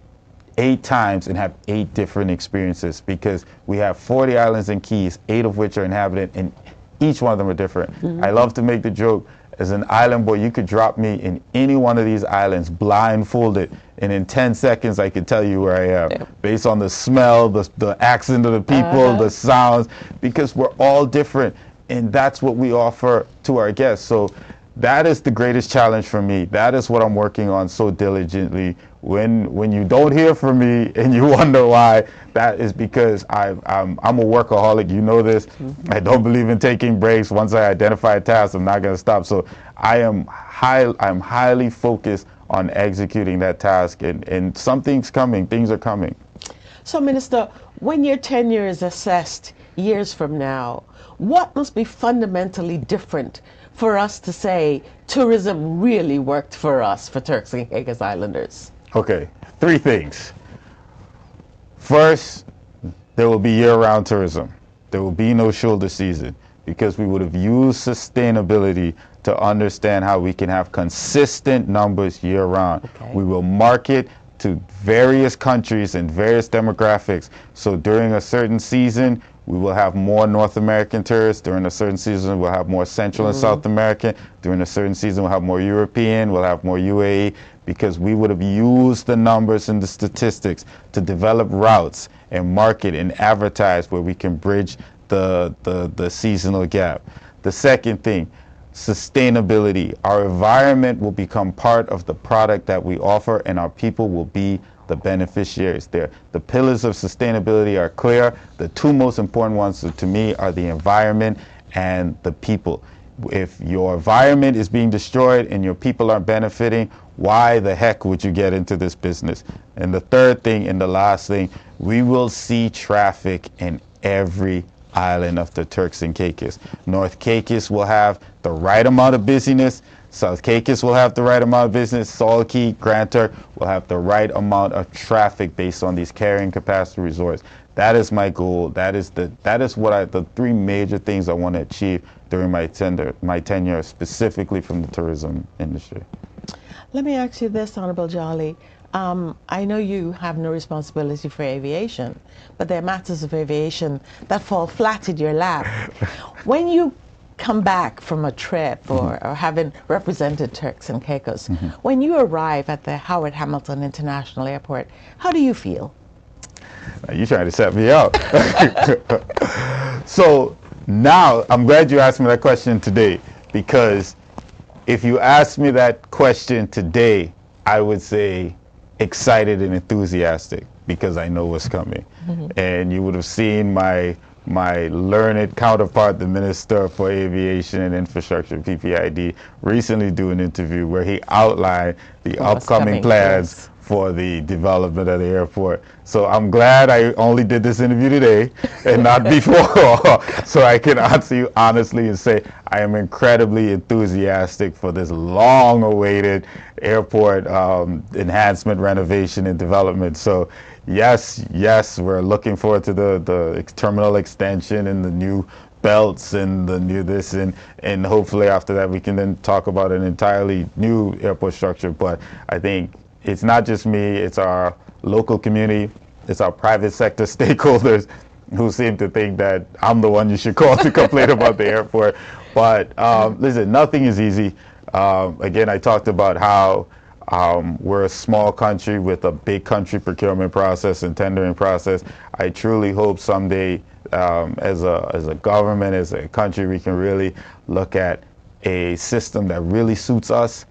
S2: 8 times and have 8 different experiences, because we have 40 islands and keys, 8 of which are inhabited, and each one of them are different. I love to make the joke, As an island boy, you could drop me in any one of these islands blindfolded, and in 10 seconds I could tell you where I am, based on the smell, the accent of the people, the sounds, because we're all different, and that's what we offer to our guests. So that is the greatest challenge for me. That is what I'm working on so diligently. When you don't hear from me and you wonder why, that is because I'm a workaholic. You know this. I don't believe in taking breaks. Once I identify a task, I'm not going to stop. So I'm highly focused on executing that task, and something's coming. Things are coming.
S1: So, Minister, when your tenure is assessed years from now, what must be fundamentally different for us to say tourism really worked for us, for Turks and Caicos Islanders?
S2: Okay, 3 things. First, there will be year-round tourism. There will be no shoulder season, because we would have used sustainability to understand how we can have consistent numbers year-round.
S1: Okay.
S2: We will market to various countries and various demographics. So during a certain season, we will have more North American tourists. During a certain season, we'll have more Central and South American. During a certain season, we'll have more European, we'll have more UAE, because we would have used the numbers and the statistics to develop routes and market and advertise where we can bridge the seasonal gap. The second thing, sustainability. Our environment will become part of the product that we offer, and our people will be the beneficiaries there. The pillars of sustainability are clear. The 2 most important ones to me are the environment and the people. If your environment is being destroyed and your people aren't benefiting, why the heck would you get into this business? And the third thing and the last thing, we will see traffic in every island of the Turks and Caicos. North Caicos will have the right amount of busyness. South Caicos will have the right amount of business. Salt Key, Grand Turk will have the right amount of traffic based on these carrying capacity resorts. That is my goal. That is what the 3 major things I want to achieve during my tenure, specifically from the tourism industry.
S1: Let me ask you this, Honorable Jolly. I know you have no responsibility for aviation, but there are matters of aviation that fall flat in your lap. When you come back from a trip or having represented Turks and Caicos, when you arrive at the Howard Hamilton International Airport, how do you feel?
S2: You're trying to set me up. So now, I'm glad you asked me that question today, because if you asked me that question today, I would say excited and enthusiastic, because I know what's coming. And you would have seen my learned counterpart, the Minister for Aviation and Infrastructure, PPID, recently do an interview where he outlined the upcoming plans for the development of the airport. So I'm glad I only did this interview today and not before, so I can answer you honestly and say I am incredibly enthusiastic for this long-awaited airport enhancement, renovation, and development. So yes, we're looking forward to the terminal extension and the new belts and the new this, and hopefully after that we can then talk about an entirely new airport structure. But I think it's not just me, it's our local community, it's our private sector stakeholders who seem to think that I'm the one you should call to complain about the airport. But listen, nothing is easy. Again, I talked about how we're a small country with a big country procurement process and tendering process. I truly hope someday as a government, as a country, we can really look at a system that really suits us,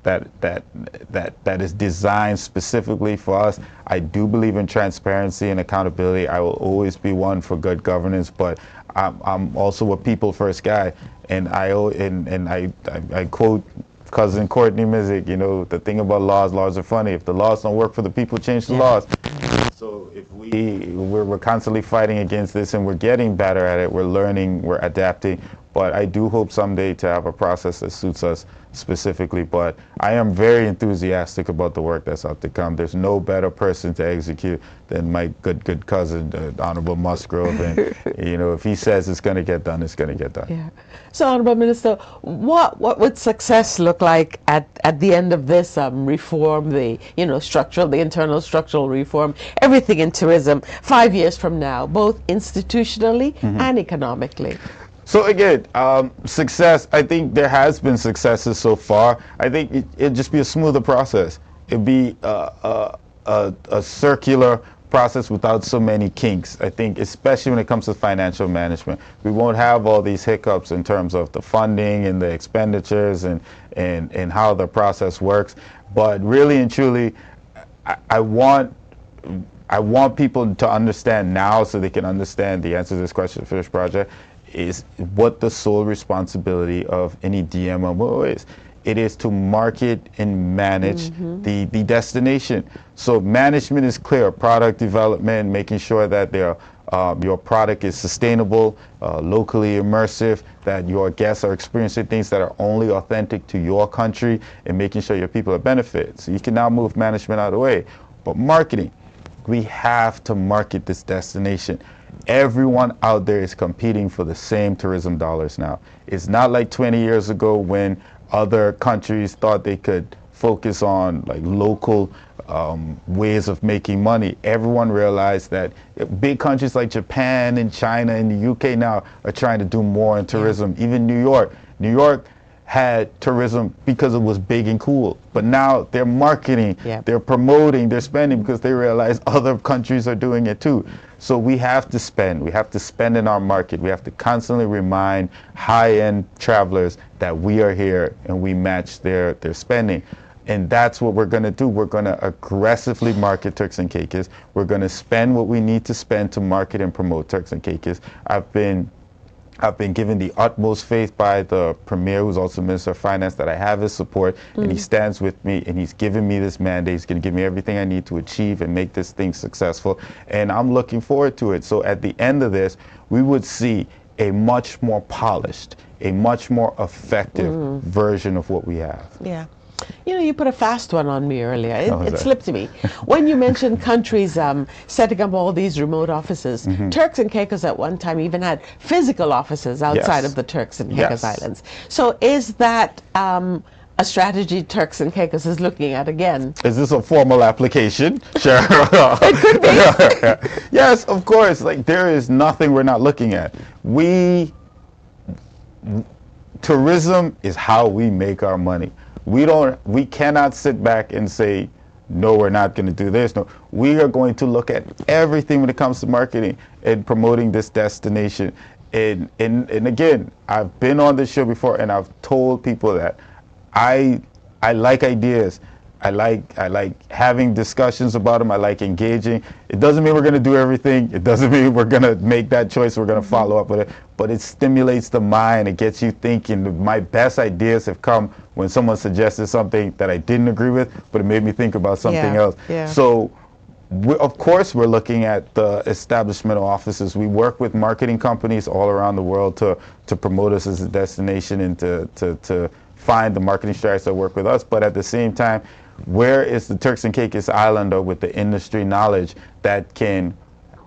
S2: that is designed specifically for us. I do believe in transparency and accountability. I will always be one for good governance, but I'm also a people first guy, and I quote cousin Courtney Mizik, you know, the thing about laws are funny. If the laws don't work for the people, change the laws. So if we're constantly fighting against this, and we're getting better at it, we're learning, we're adapting, but I do hope someday to have a process that suits us specifically. But I am very enthusiastic about the work that's out to come. There's no better person to execute than my good cousin, the Honorable Musgrove. And you know, if he says it's going to get done, it's going to get done.
S1: Yeah. So, Honorable Minister, what would success look like at the end of this reform, the internal structural reform, everything in tourism, 5 years from now, both institutionally and economically?
S2: So again, success, I think there has been successes so far. I think it'd just be a smoother process. It'd be a circular process without so many kinks. I think especially when it comes to financial management, we won't have all these hiccups in terms of the funding and the expenditures and how the process works. But really and truly, I want people to understand now, so they can understand the answer to this question for this project, is what the sole responsibility of any DMMO is. It is to market and manage the destination. So management is clear: product development, making sure that your product is sustainable, locally immersive, that your guests are experiencing things that are only authentic to your country, and making sure your people are benefited. So you can now move management out of the way. But marketing, we have to market this destination. Everyone out there is competing for the same tourism dollars now. It's not like 20 years ago when other countries thought they could focus on like local ways of making money. Everyone realized that big countries like Japan and China and the UK now are trying to do more in tourism. Even New York had tourism because it was big and cool, but now they're marketing, they're promoting, they're spending because they realize other countries are doing it too. So we have to spend in our market. We have to constantly remind high-end travelers that we are here and we match their spending. And that's what we're going to do. We're going to aggressively market Turks and Caicos. We're going to spend what we need to spend to market and promote Turks and Caicos. I've been given the utmost faith by the Premier, who's also Minister of Finance, that I have his support, and he stands with me, and he's given me this mandate. He's going to give me everything I need to achieve and make this thing successful, and I'm looking forward to it. So at the end of this, we would see a much more polished, a much more effective version of what we have.
S1: Yeah. You know, you put a fast one on me earlier. It slipped me. When you mentioned countries setting up all these remote offices, Turks and Caicos at one time even had physical offices outside of the Turks and Caicos Islands. So is that a strategy Turks and Caicos is looking at again?
S2: Is this a formal application? Sure.
S1: It could be.
S2: Yes, of course. Like, there is nothing we're not looking at. Tourism is how we make our money. We cannot sit back and say, no, we're not going to do this. No, we are going to look at everything when it comes to marketing and promoting this destination. And again, I've been on this show before, and I've told people that I like ideas. I like having discussions about them. I like engaging. It doesn't mean we're going to do everything. It doesn't mean we're going to make that choice. We're going to follow up with it. But it stimulates the mind. It gets you thinking. My best ideas have come when someone suggested something that I didn't agree with, but it made me think about something else. Yeah. So, of course, we're looking at the establishment of offices. We work with marketing companies all around the world to promote us as a destination and to find the marketing strategies that work with us. But at the same time, where is the Turks and Caicos Islander with the industry knowledge that can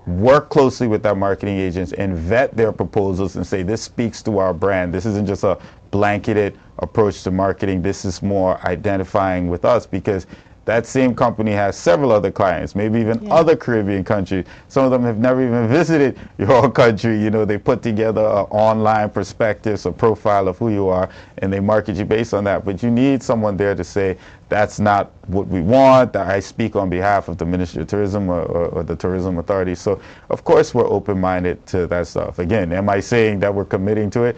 S2: work closely with our marketing agents and vet their proposals and say, this speaks to our brand. This isn't just a blanketed approach to marketing. This is more identifying with us, because that same company has several other clients, maybe even other Caribbean countries. Some of them have never even visited your country. You know, they put together an online perspectives, a profile of who you are, and they market you based on that. But you need someone there to say, that's not what we want, that I speak on behalf of the Ministry of Tourism or the Tourism Authority. So, of course, we're open-minded to that stuff. Again, am I saying that we're committing to it?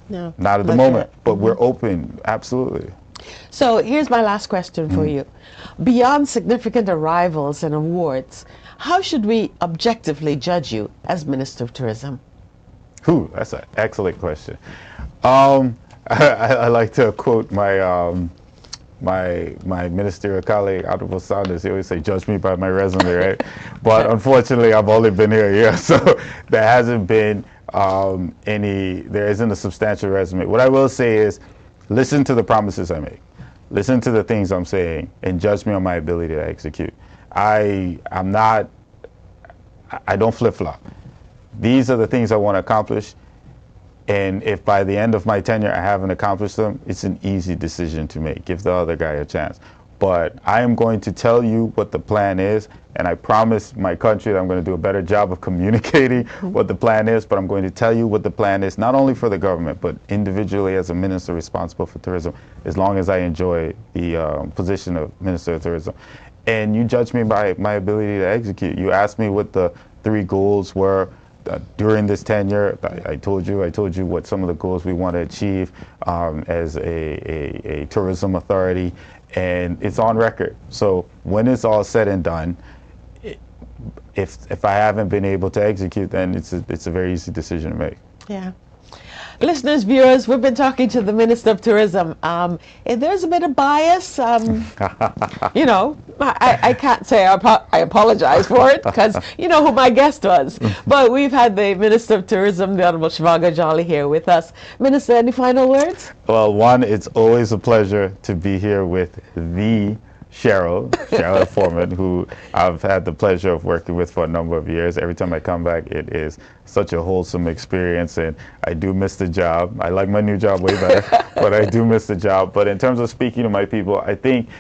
S1: No.
S2: Not at the moment, but we're open, absolutely.
S1: So here's my last question for you. Beyond significant arrivals and awards, how should we objectively judge you as Minister of Tourism?
S2: That's an excellent question. I like to quote my my ministerial colleague, Honorable Saunders. He always say, judge me by my resume, right? But unfortunately, I've only been here a year, so there hasn't been there isn't a substantial resume. What I will say is, listen to the promises I make. Listen to the things I'm saying and judge me on my ability to execute. I don't flip-flop. These are the things I want to accomplish. And if by the end of my tenure I haven't accomplished them, it's an easy decision to make. Give the other guy a chance. but I am going to tell you what the plan is, and I promise my country that I'm going to do a better job of communicating what the plan is, but I'm going to tell you what the plan is, not only for the government, but individually as a minister responsible for tourism, as long as I enjoy the position of Minister of Tourism. And you judge me by my ability to execute. You asked me what the 3 goals were during this tenure. I told you what some of the goals we want to achieve as a tourism authority, and it's on record. So when it's all said and done, if I haven't been able to execute, then it's a very easy decision to make.
S1: Yeah. Listeners, viewers, we've been talking to the Minister of Tourism. If there's a bit of bias, you know, I can't say I apologize for it, because you know who my guest was. But we've had the Minister of Tourism, the Honorable Shivago Jolly, here with us. Minister, any final words?
S2: Well, one, it's always a pleasure to be here with the Cheryl Forman, who I've had the pleasure of working with for a number of years. Every time I come back, it is such a wholesome experience, and I do miss the job. I like my new job way better, but I do miss the job. But in terms of speaking to my people, I think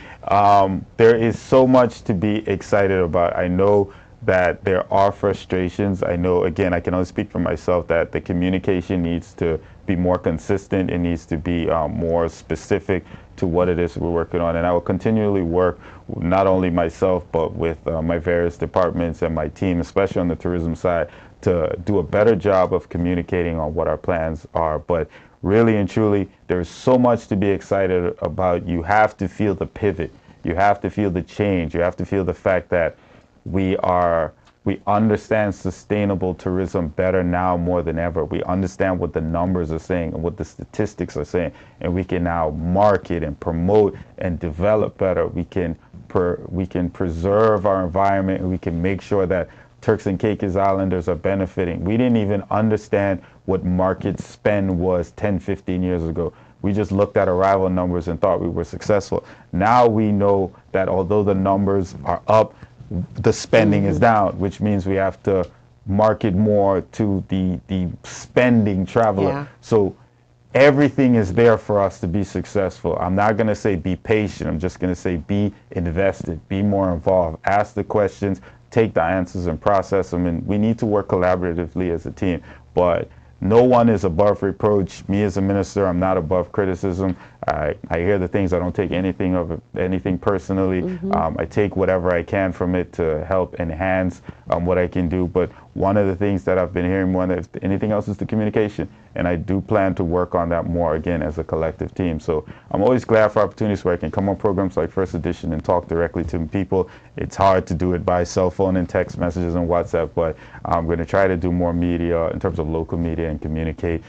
S2: there is so much to be excited about. I know that there are frustrations. I know, again, I can only speak for myself, that the communication needs to be more consistent. It needs to be more specific to what it is we're working on. And I will continually work, not only myself, but with my various departments and my team, especially on the tourism side, to do a better job of communicating on what our plans are. But really and truly, there's so much to be excited about. You have to feel the pivot. You have to feel the change. You have to feel the fact that we understand sustainable tourism better now more than ever. We understand what the numbers are saying and what the statistics are saying, and we can now market and promote and develop better. We can preserve our environment, and we can make sure that Turks and Caicos Islanders are benefiting. We didn't even understand what market spend was 10, 15 years ago. We just looked at arrival numbers and thought we were successful. Now we know that although the numbers are up, the spending is down, which means we have to market more to the spending traveler.
S1: Yeah.
S2: So everything is there for us to be successful. I'm not going to say be patient. I'm just going to say be invested, be more involved, ask the questions, take the answers and process them. And we need to work collaboratively as a team. But no one is above reproach. Me as a minister, I'm not above criticism. I hear the things. I don't take anything personally. I take whatever I can from it to help enhance what I can do. But one of the things that I've been hearing more than anything else is the communication. And I do plan to work on that more, again, as a collective team. So I'm always glad for opportunities where I can come on programs like First Edition and talk directly to people. It's hard to do it by cell phone and text messages and WhatsApp, but I'm going to try to do more media in terms of local media and communicate.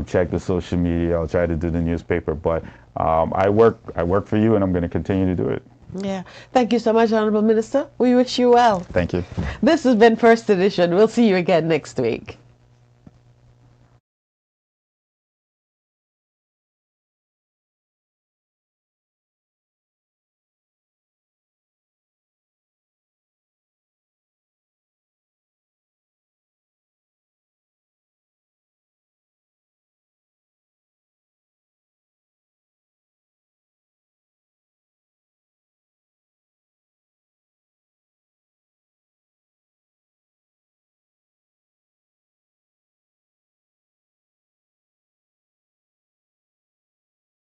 S2: Check the social media. I'll try to do the newspaper, but I work for you, and I'm going to continue to do it.
S1: Yeah. Thank you so much, Honorable Minister. We wish you well.
S2: Thank you.
S1: This has been First Edition. We'll see you again next week.